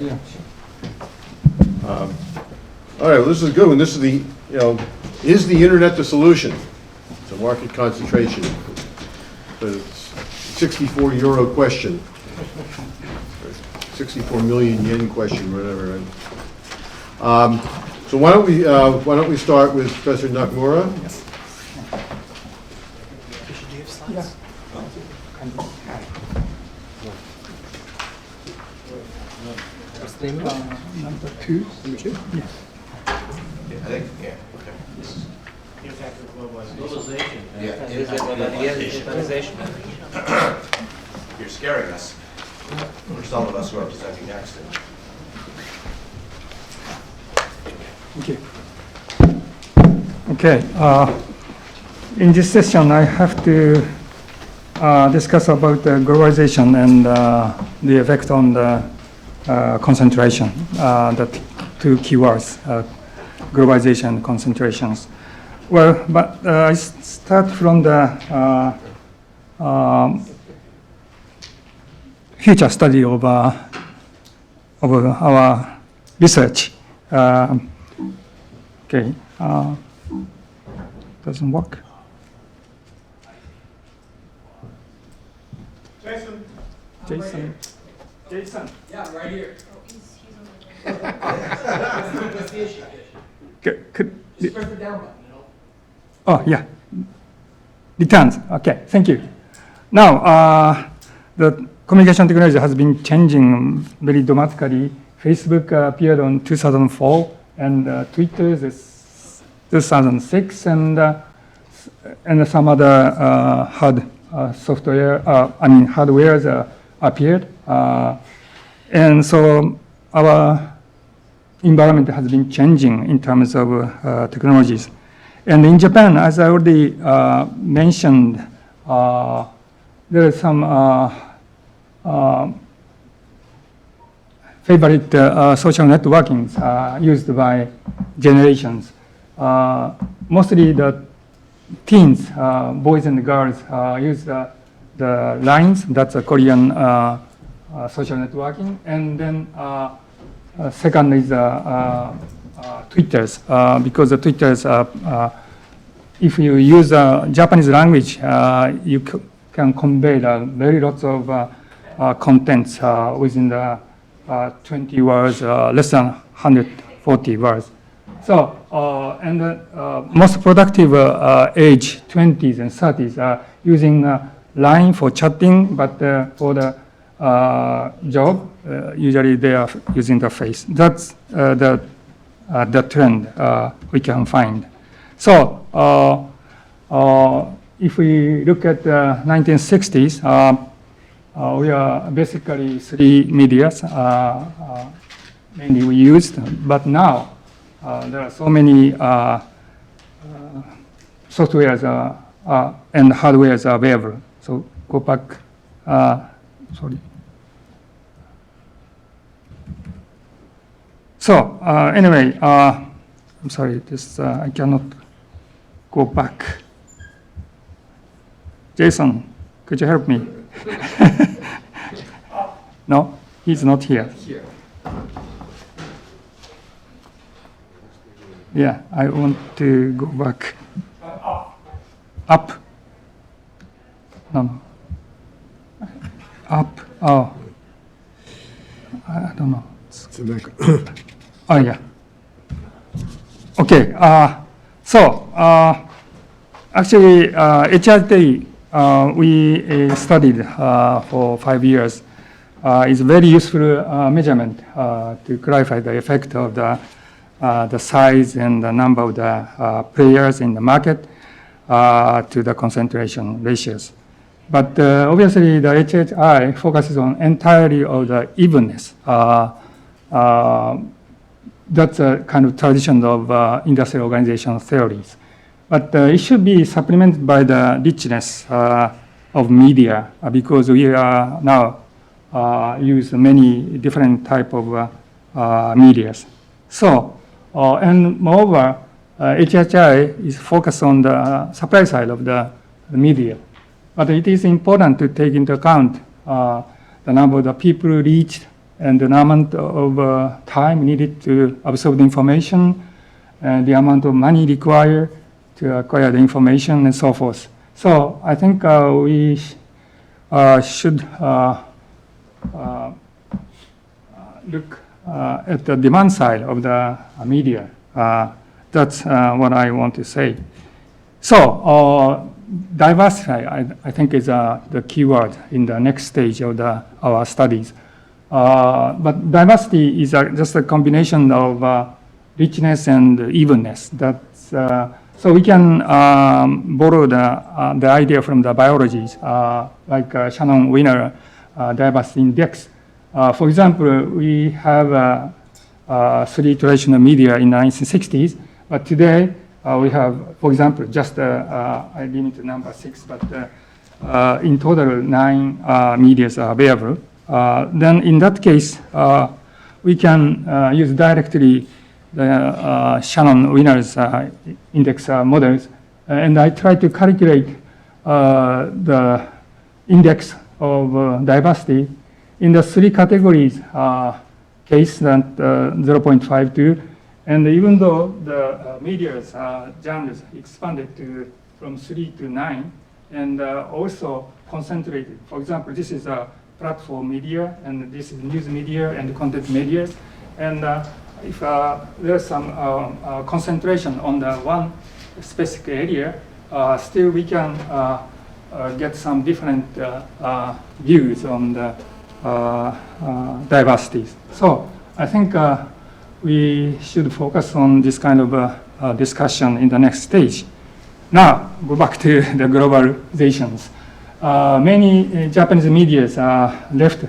Yeah. All right, well, this is a good one. This is the, is the internet the solution to market concentration? The 64 euro question, 64 million yen question, whatever. So why don't we start with Professor Nakamura? Yes. Do you have slides? What's the name of it? Number two. Number two? Yes. I think, yeah, okay. Impact of Globalization. Yeah, Is it globalization? You're scaring us, or some of us who are presenting next. Okay. Okay. In this session, I have to discuss about the globalization and the effect on the concentration. The two keywords, globalization and concentrations. Well, but I start from the future study of our research. Okay, doesn't work. Jason. Jason. Jason. Yeah, right here. What's the issue? Just press the down button. Oh, yeah. Returns. Okay, thank you. Now, the communication technology has been changing very dramatically. Facebook appeared on 2004, and Twitter is 2006, and some other hardwares appeared. And so our environment has been changing in terms of technologies. And in Japan, as I already mentioned, there are some favorite social networkings used by generations. Mostly the teens, boys and girls, use the lines. That's a Korean social networking. And then second is Twitters, because the Twitters, if you use Japanese language, you can convey very lots of contents within the 20 words, less than 140 words. So, and the most productive age, 20s and 30s, are using line for chatting, but for the job, usually they are using the face. That's the trend we can find. So, if we look at the 1960s, we are basically three medias mainly we used, but now there are so many softwares and hardwares are available. So go back, sorry. So anyway, I'm sorry, this I cannot go back. Jason, could you help me? No, he's not here. Yeah, I want to go back. Up. No. Up. Oh. I don't know. Oh, yeah. Okay. So, actually, HRT, we studied for 5 years. It's a very useful measurement to clarify the effect of the size and the number of the players in the market to the concentration ratios. But obviously, the HHI focuses on entirely of the evenness. That's a kind of tradition of industrial organization theories. But it should be supplemented by the richness of media because we are now use many different type of medias. So, and moreover, HHI is focused on the supply side of the media. But it is important to take into account the number of the people reached and the amount of time needed to absorb the information, and the amount of money required to acquire the information, and so forth. So I think we should look at the demand side of the media. That's what I want to say. So diversity, I think, is the key word in the next stage of our studies. But diversity is just a combination of richness and evenness. That's, so we can borrow the idea from the biologies, like Shannon-Wiener diversity index. For example, we have 3 traditional media in the 1960s, but today we have, for example, just I limit the number 6, but in total 9 medias are available. Then in that case, we can use directly the Shannon-Wiener's index models, and I try to calculate the index of diversity in the 3 categories case, that 0.52, and even though the media's genres expanded from 3 to 9, and also concentrated. For example, this is a platform media, and this is news media and content media, and if there's some concentration on the one specific area, still we can get some different views on the diversities. So I think we should focus on this kind of discussion in the next stage. Now, go back to the globalizations. Many Japanese media are left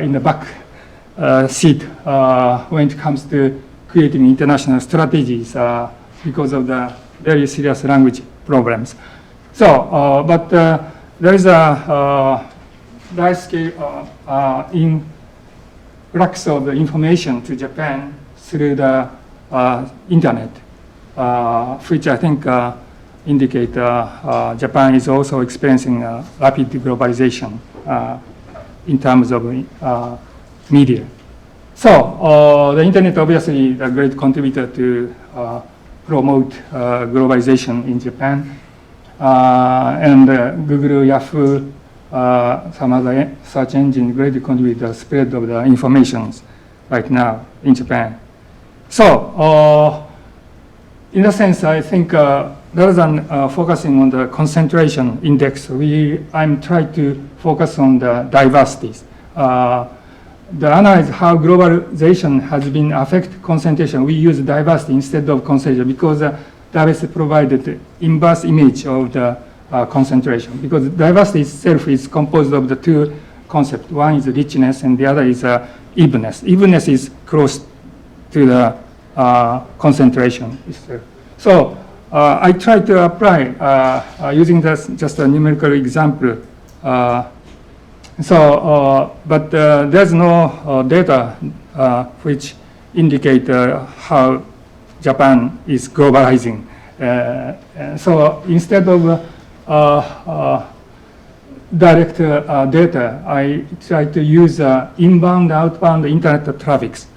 in the back seat when it comes to creating international strategies because of the very serious language problems. So, but there is a large scale influx of the information to Japan through the internet, which I think indicate Japan is also experiencing rapid globalization in terms of media. So the internet obviously is a great contributor to promote globalization in Japan. And Google, Yahoo, some other search engines greatly contribute to the spread of the information right now in Japan. So in a sense, I think rather than focusing on the concentration index, I'm trying to focus on the diversities. The analyze how globalization has been affect concentration. We use diversity instead of concentration because diversity provided inverse image of the concentration. Because diversity itself is composed of the 2 concepts. One is richness and the other is evenness. Evenness is close to the concentration. So I try to apply using this just a numerical example. But there's no data which indicate how Japan is globalizing. So instead of direct data, I try to use inbound, outbound internet traffics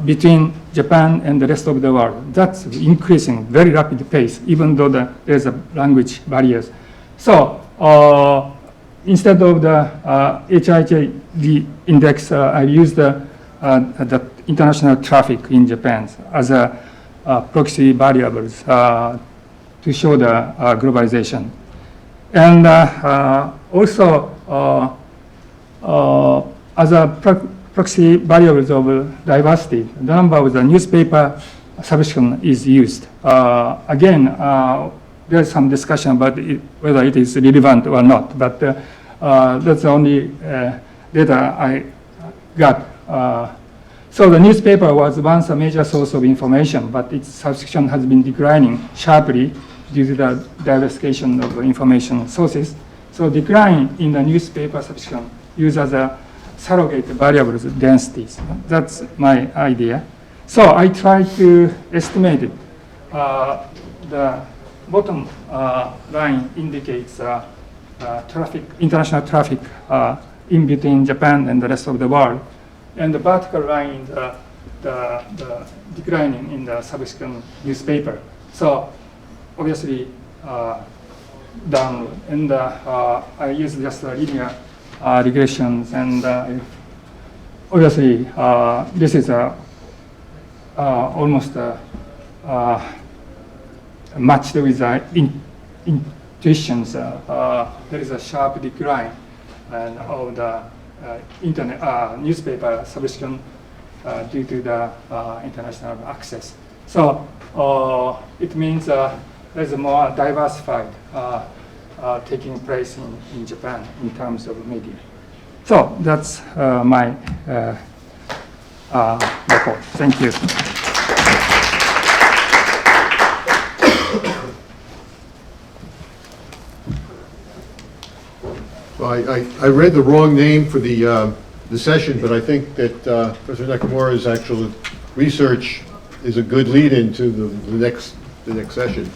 between Japan and the rest of the world. That's increasing very rapid pace, even though there's a language barriers. So instead of the HIHD index, I use the international traffic in Japan as a proxy variables to show the globalization. And also as a proxy variables of diversity, the number of the newspaper subscription is used. Again, there's some discussion about whether it is relevant or not, but that's the only data I got. So the newspaper was once a major source of information, but its subscription has been declining sharply due to the diversification of information sources. So decline in the newspaper subscription used as a surrogate variables densities. That's my idea. So I try to estimate it. The bottom line indicates traffic, international traffic in between Japan and the rest of the world. and the vertical line, the declining in the subsequent newspaper. So obviously downward, and I use just linear regressions, and obviously this is almost matched with intuitions. There is a sharp decline and of the internet newspaper subscription due to the international access. So it means there's a more diversified taking place in Japan in terms of media. So that's my report. Thank you. Well, I read the wrong name for the session, but I think that Professor Nakamura's actual research is a good lead-in to the next session.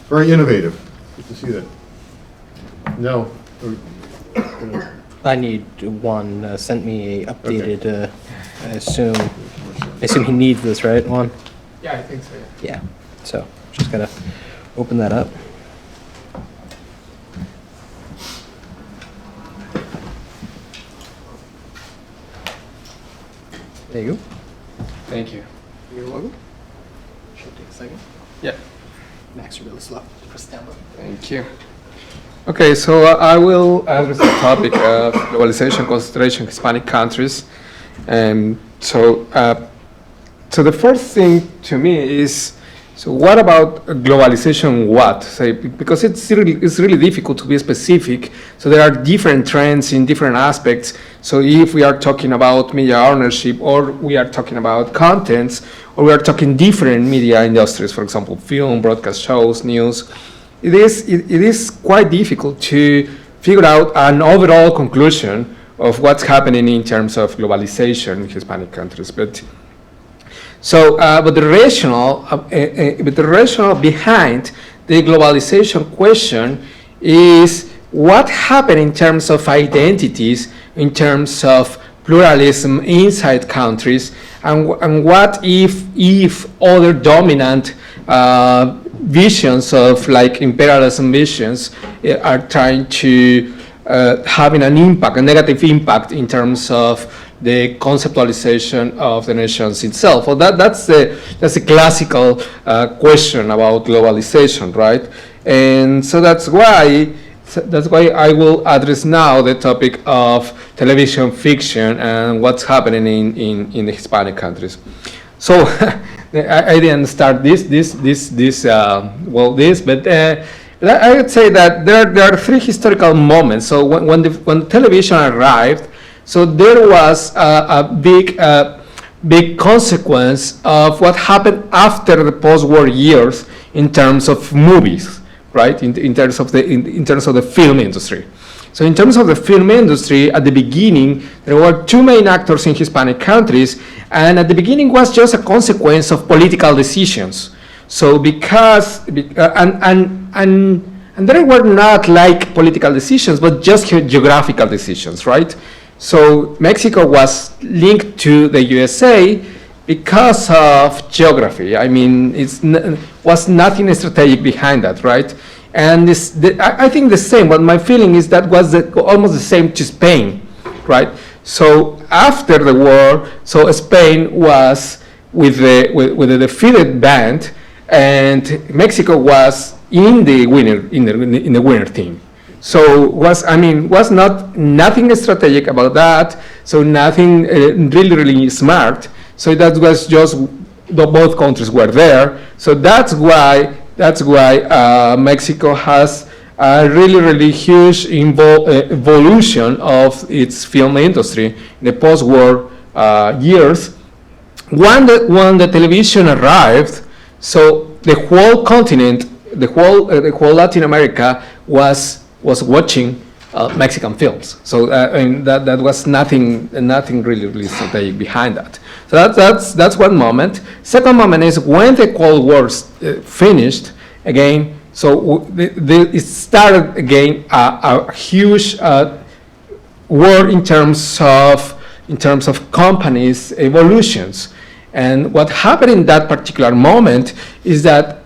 Very innovative. Good to see that. No. I need Juan sent me a updated. I assume he needs this, right, Juan? Yeah, I think so. Yeah. So just gotta open that up. There you go. Thank you. You're welcome. Should take a second. Yeah. Max, you're really slow. Press down button. Thank you. Okay, so I will address the topic of globalization, concentration in Hispanic countries. And so the first thing to me is, so what about globalization what? Say, because it's really difficult to be specific. So there are different trends in different aspects. So if we are talking about media ownership, or we are talking about contents, or we are talking different media industries, for example, film, broadcast shows, news, it is quite difficult to figure out an overall conclusion of what's happening in terms of globalization in Hispanic countries. But the rationale behind the globalization question is what happened in terms of identities, in terms of pluralism inside countries, and what if other dominant visions of like imperialism visions are trying to having an impact, a negative impact in terms of the conceptualization of the nations itself. Well, that's a classical question about globalization, right? And so that's why I will address now the topic of television fiction and what's happening in the Hispanic countries. So I didn't start but I would say that there are three historical moments. So when television arrived, so there was a big consequence of what happened after the post-war years in terms of movies, right? In terms of the film industry. So in terms of the film industry, at the beginning, there were two main actors in Hispanic countries, and at the beginning was just a consequence of political decisions. So and there were not like political decisions, but just geographical decisions, right? So Mexico was linked to the USA because of geography. I mean, was nothing strategic behind that, right? And I think the same, but my feeling is that was almost the same to Spain, right? So after the war, so Spain was with the defeated band, and Mexico was in the winner team. So was nothing strategic about that. So nothing really smart. So that was just both countries were there. So that's why Mexico has a really huge evolution of its film industry in the post-war years. When the television arrived, so the whole continent, the whole Latin America was watching Mexican films. So that was nothing really strategic behind that. So that's one moment. Second moment is when the Cold War finished again. So it started again a huge were in terms of companies' evolutions. And what happened in that particular moment is that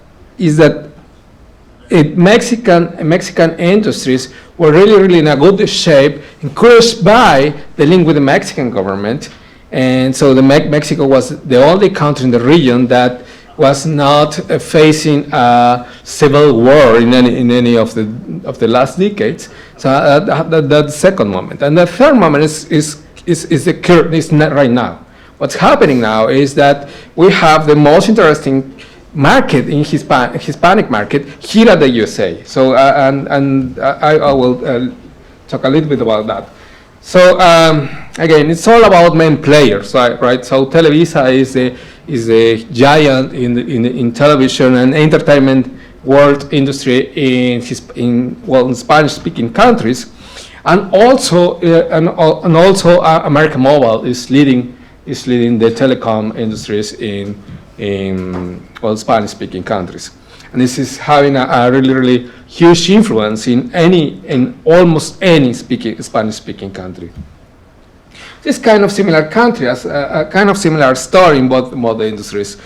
Mexican industries were really in a good shape, encouraged by the link with the Mexican government. And so Mexico was the only country in the region that was not facing a civil war in any of the last decades. So that's the second moment. And the third moment is not right now. What's happening now is that we have the most interesting market in Hispanic market here at the USA. So I will talk a little bit about that. So again, it's all about main players, right? So Televisa is a giant in television and entertainment world industry in Spanish-speaking countries, and also America Mobile is leading the telecom industries in Spanish-speaking countries, and this is having a really huge influence in almost any Spanish-speaking country. This kind of similar country has a kind of similar story in both the industries.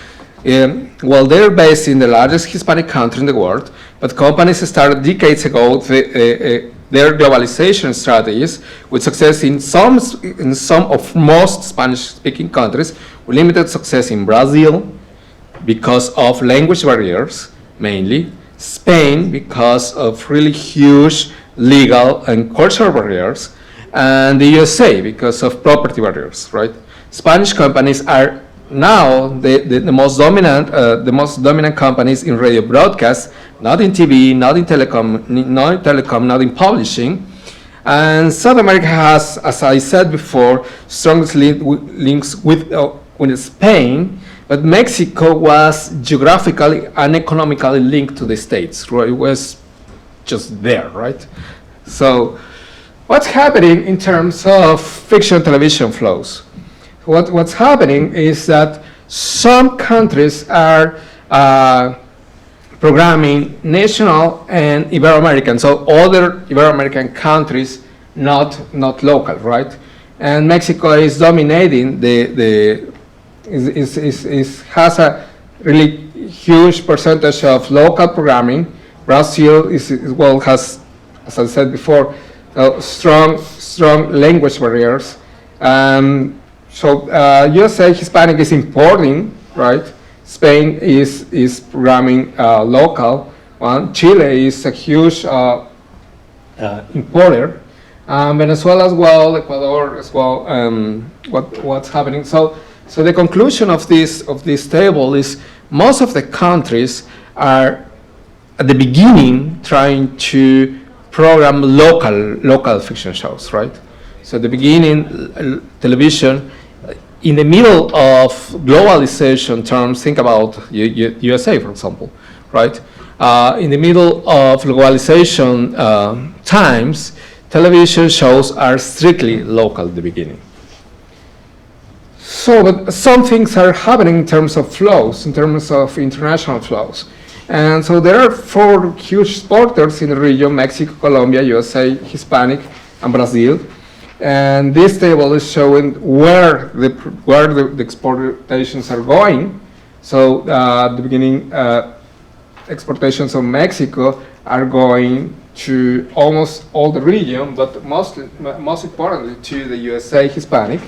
Well, they're based in the largest Hispanic country in the world, but companies started decades ago their globalization strategies with success in some of most Spanish-speaking countries, with limited success in Brazil because of language barriers, mainly. Spain because of really huge legal and cultural barriers, and the USA because of property barriers, right? Spanish companies are now the most dominant companies in radio broadcast, not in TV, not in telecom, not in publishing. And South America has, as I said before, strongest links with Spain, but Mexico was geographically and economically linked to the States. Right? It was just there, right? So what's happening in terms of fiction television flows? What's happening is that some countries are programming national and Ibero-American, so other Ibero-American countries, not local, right? And Mexico is dominating has a really huge percentage of local programming. Brazil has, as I said before, strong language barriers. So USA Hispanic is importing, right? Spain is programming local one. Chile is a huge importer. Venezuela as well, Ecuador as well. What's happening? So the conclusion of this table is most of the countries are at the beginning trying to program local fiction shows, right? So the beginning television. In the middle of globalization terms, think about USA, for example, right? In the middle of globalization times, television shows are strictly local at the beginning. So, but some things are happening in terms of flows, in terms of international flows. And so there are 4 huge exporters in the region: Mexico, Colombia, USA, Hispanic, and Brazil. And this table is showing where the exportations are going. So at the beginning, exportations of Mexico are going to almost all the region, but most importantly to the USA Hispanic.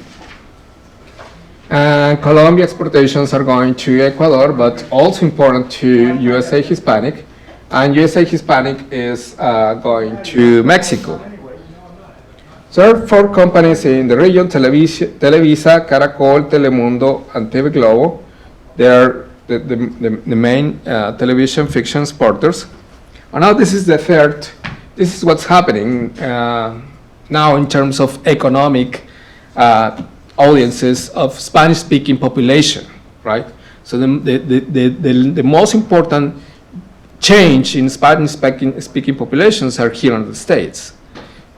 And Colombia exportations are going to Ecuador, but also important to USA Hispanic. And USA Hispanic is going to Mexico. So there are 4 companies in the region: Televisa, Caracol, Telemundo, and TV Globo. They are the main television fiction exporters. And now this is the third. This is what's happening now in terms of economic audiences of Spanish-speaking population, right? So the most important change in Spanish-speaking populations are here in the States.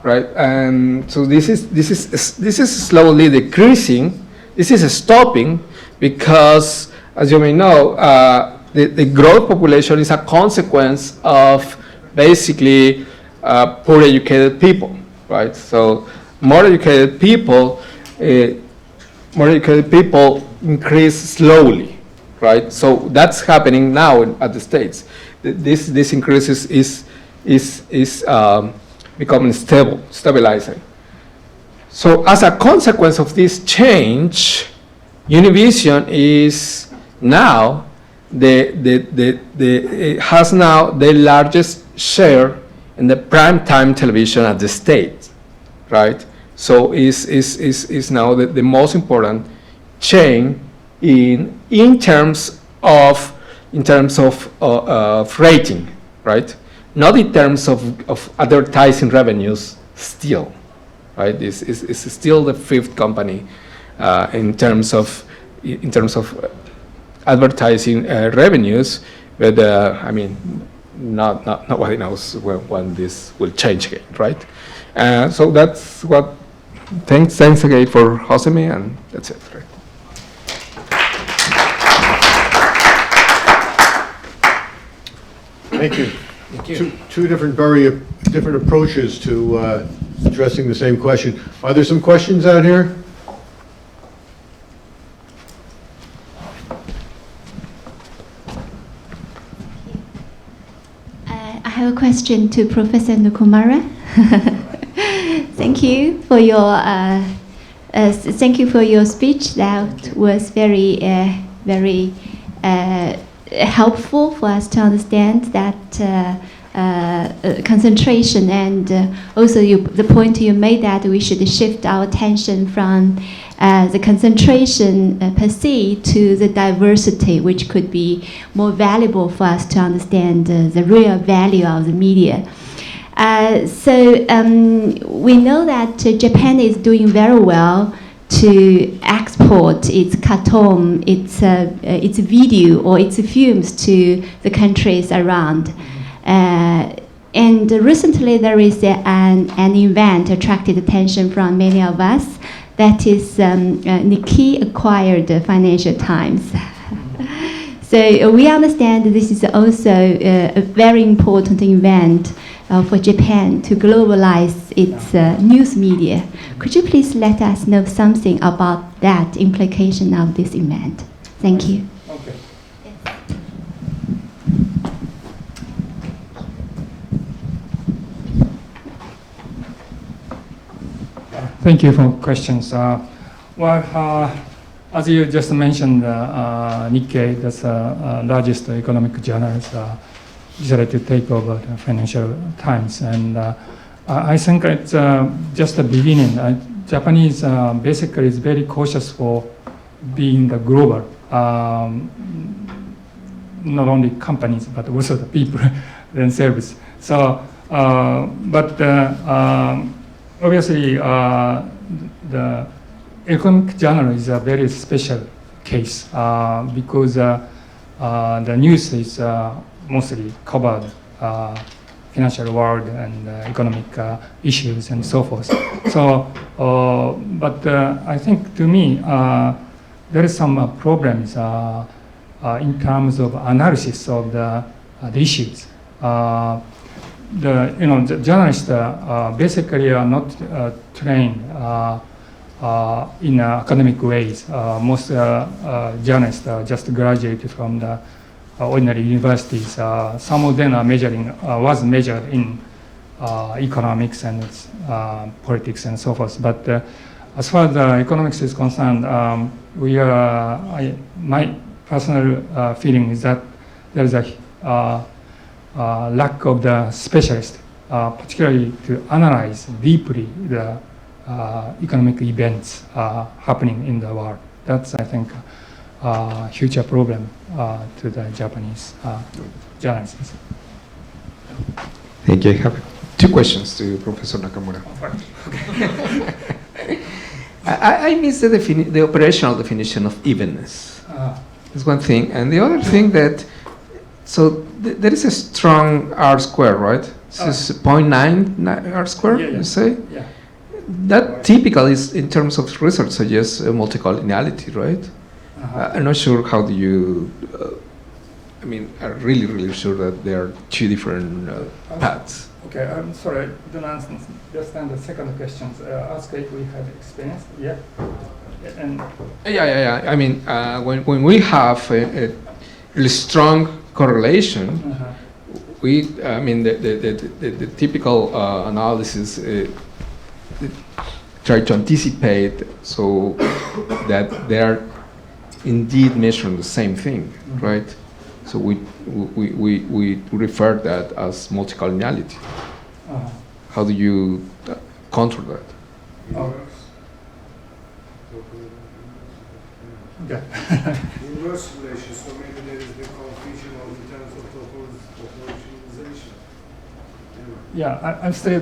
Right, and so this is slowly decreasing. This is stopping because, as you may know, the growth population is a consequence of basically poor educated people, right? So more educated people increase slowly, right? So that's happening now at the States. This increase is becoming stabilizing. So as a consequence of this change, Univision is now has now the largest share in the prime time television at the state, right? So is now the most important chain in terms of rating, right? Not in terms of advertising revenues still, right? It's still the fifth company in terms of advertising revenues, but I mean, nobody knows when this will change again, right? So that's what. Thanks again for hosting me, and that's it. Right? Thank you. Two different, very different approaches to addressing the same question. Are there some questions out here? I have a question to Professor Nakamura. Thank you for your speech. That was very helpful for us to understand that concentration, and also the point you made that we should shift our attention from the concentration per se to the diversity, which could be more valuable for us to understand the real value of the media. We know that Japan is doing very well to export its cartoon, its video or its films to the countries around. And recently there is an event attracted attention from many of us. That is Nikkei acquired Financial Times. So we understand this is also a very important event for Japan to globalize its news media. Could you please let us know something about that implication of this event? Thank you. Okay. Thank you for questions. As you just mentioned, Nikkei, that's the largest economic journal, decided to take over the Financial Times, and I think it's just the beginning. Japanese basically is very cautious for being the global, not only companies but also the people themselves. So, obviously, the economic journal is a very special case because the news is mostly covered financial world and economic issues and so forth. So, I think to me there is some problems in terms of analysis of the issues. The journalists basically are not trained in academic ways. Most journalists just graduated from the ordinary universities. Some of them are was majored in economics and politics and so forth. But as far as economics is concerned, my personal feeling is that there is a lack of the specialist, particularly to analyze deeply the economic events happening in the world. That's, I think, a huge problem to the Japanese journalists. Thank you. I have two questions to Professor Nakamura. I missed the operational definition of evenness. That's one thing. And the other thing that, there is a strong R square, right? This is 0.9 R square, you say? Yeah. That typically is, in terms of research, suggests multicollinearity, right? I'm not sure how do you, I'm really sure that there are two different paths. Okay, I'm sorry, I don't understand the second question. Earthquake we have experienced, yeah? And Yeah. I mean, when we have a really strong correlation, I mean, the typical analysis try to anticipate so that they are indeed measuring the same thing, right? So we refer that as multicollineality. How do you control that? Yeah. Inverse relation, so maybe there is the confusion of in terms of topologization. Yeah, I still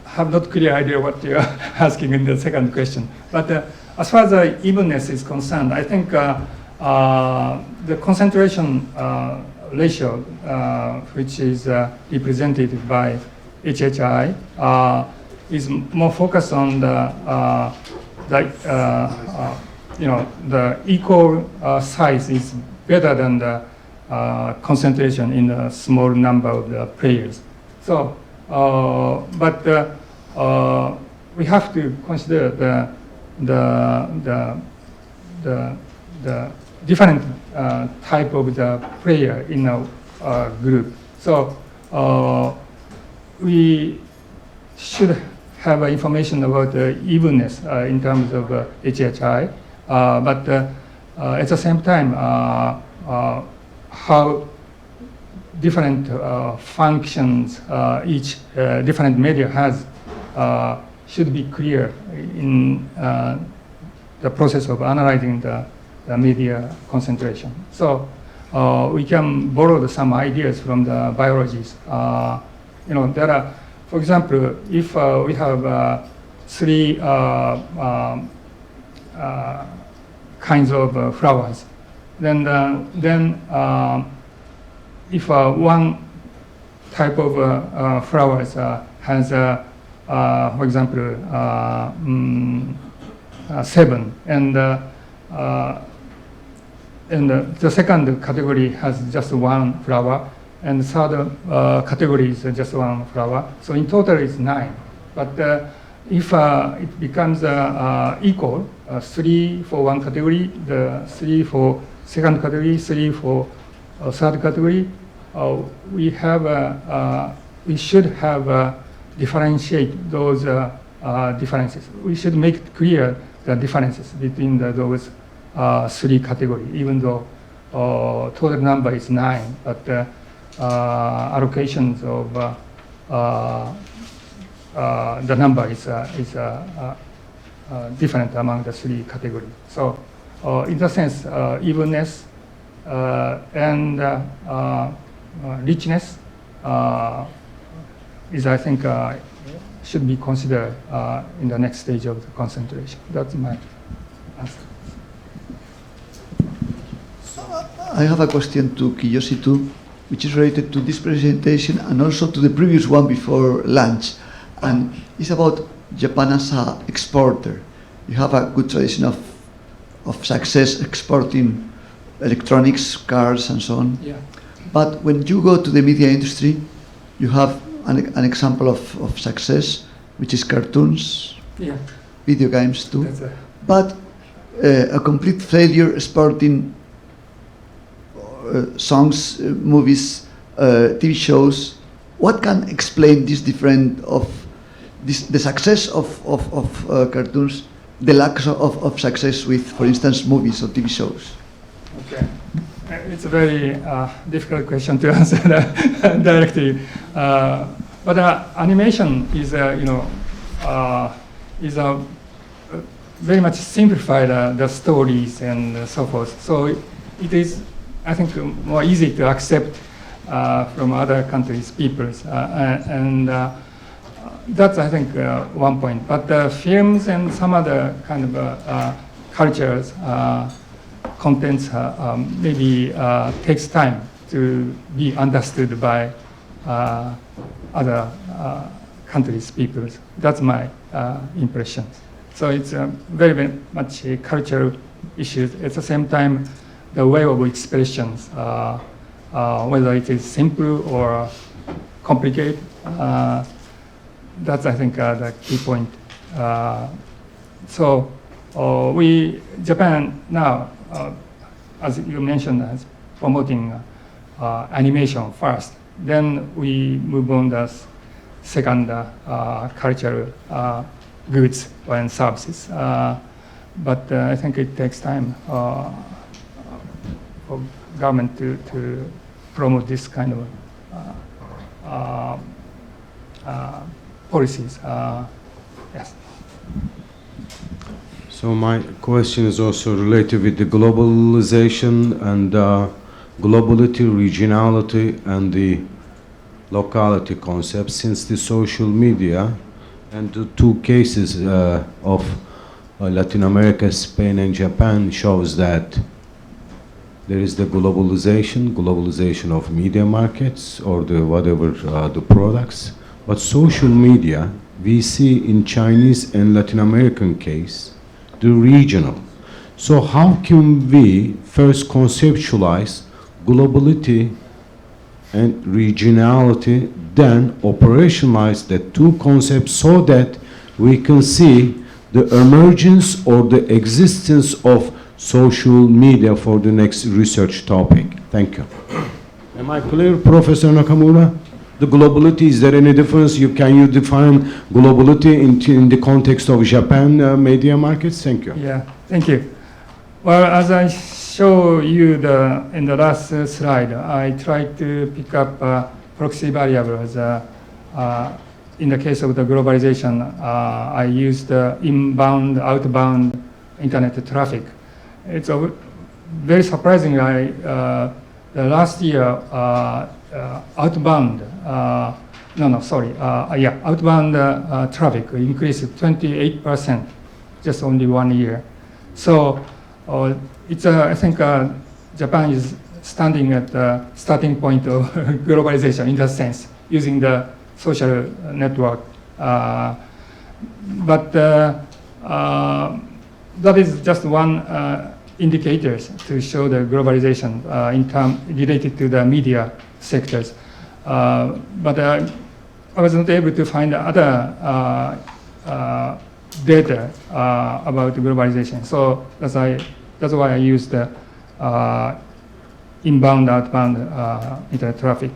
have not clear idea what you're asking in the second question. But as far as the evenness is concerned, I think the concentration ratio, which is represented by HHI, is more focused on the equal size is better than the concentration in a small number of the players. So, but we have to consider the different type of the player in a group. So we should have information about the evenness in terms of HHI, but at the same time, how different functions each different media has should be clear in the process of analyzing the media concentration. So we can borrow some ideas from the biologists. There are, for example, if we have three kinds of flowers, then if one type of flowers has, for example, 7, and the second category has just 1 flower, and the third category is just 1 flower. So in total it's 9. But if it becomes equal, 3 for one category, the 3 for second category, 3 for third category, we should have differentiate those differences. We should make it clear the differences between those 3 categories, even though total number is 9, but allocations of the number is different among the 3 categories. So in that sense, evenness and richness is, I think, should be considered in the next stage of the concentration. That's my answer. I have a question to Kiyoshi too, which is related to this presentation and also to the previous one before lunch. And it's about Japan as an exporter. You have a good tradition of success exporting electronics, cars, and so on. Yeah. But when you go to the media industry, you have an example of success, which is cartoons, Yeah. video games too. That's But a complete failure exporting songs, movies, TV shows. What can explain this different of the success of cartoons, the lack of success with, for instance, movies or TV shows? Okay. It's a very difficult question to answer directly. But animation is, very much simplified the stories and so forth. So it is, I think, more easy to accept from other countries' peoples, and that's, I think, one point. But films and some other kind of cultures, contents, maybe takes time to be understood by other countries' peoples. That's my impression. So it's very, very much a cultural issue. At the same time, the way of expressions, whether it is simple or complicated, That's, I think, the key point. Japan now, as you mentioned, is promoting animation first. Then we move on the second cultural goods and services. But I think it takes time for government to promote this kind of policies. Yes. So my question is also related with the globalization and globality, regionality, and the locality concept, since the social media and the two cases of Latin America, Spain, and Japan shows that there is the globalization of media markets or the whatever the products, but social media we see in Chinese and Latin American case the regional. So how can we first conceptualize globality and regionality, then operationalize the two concepts so that we can see the emergence or the existence of social media for the next research topic? Thank you. Am I clear, Professor Nakamura? The globality, is there any difference? Can you define globality in the context of Japan media markets? Thank you. Yeah, thank you. Well, as I show you in the last slide, I tried to pick up proxy variables. In the case of the globalization, I used inbound, outbound internet traffic. It's very surprising. The last year, outbound traffic increased 28%, just only 1 year. So it's I think Japan is standing at the starting point of globalization in that sense, using the social network. But that is just one indicator to show the globalization in term related to the media sectors. But I was not able to find other data about globalization. So that's why I used the inbound, outbound internet traffic.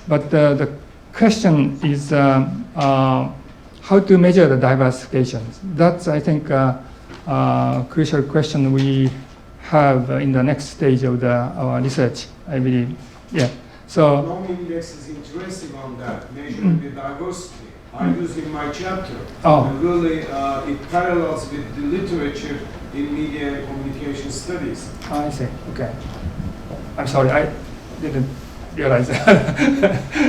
But the question is how to measure the diversification. That's, I think, crucial question we have in the next stage of our research, I believe. Yeah. So. Norm index is interesting on that, measuring the diversity. I use in my chapter. Oh. And really, it parallels with the literature in media and communication studies. I see. Okay. I'm sorry, I didn't realize that.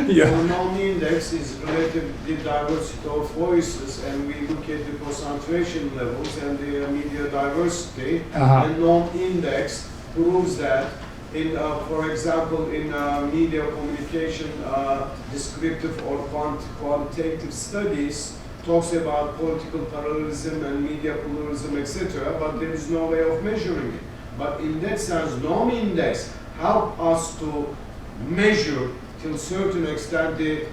Yeah. So norm index is related to the diversity of voices, and we look at the concentration levels and the media diversity. And norm index proves that in, for example, in media communication, descriptive or quantitative studies talks about political parallelism and media pluralism, etc., but there is no way of measuring it. But in that sense, norm index help us to measure to a certain extent the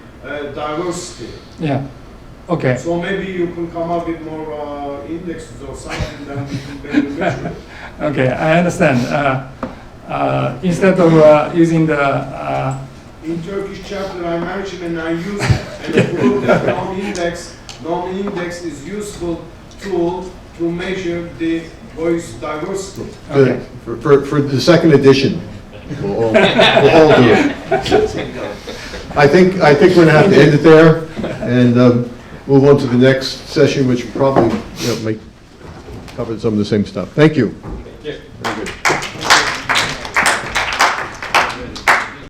diversity. Yeah. Okay. So maybe you can come up with more indexes or something that we can better measure it. Okay, I understand. Instead of using the in Turkish chapter I mentioned and I use and I prove that norm index is useful tool to measure the voice diversity. Okay. For the second edition, we'll all do it. I think we're going to have to end it there and move on to the next session, which probably may cover some of the same stuff. Thank you. Very good.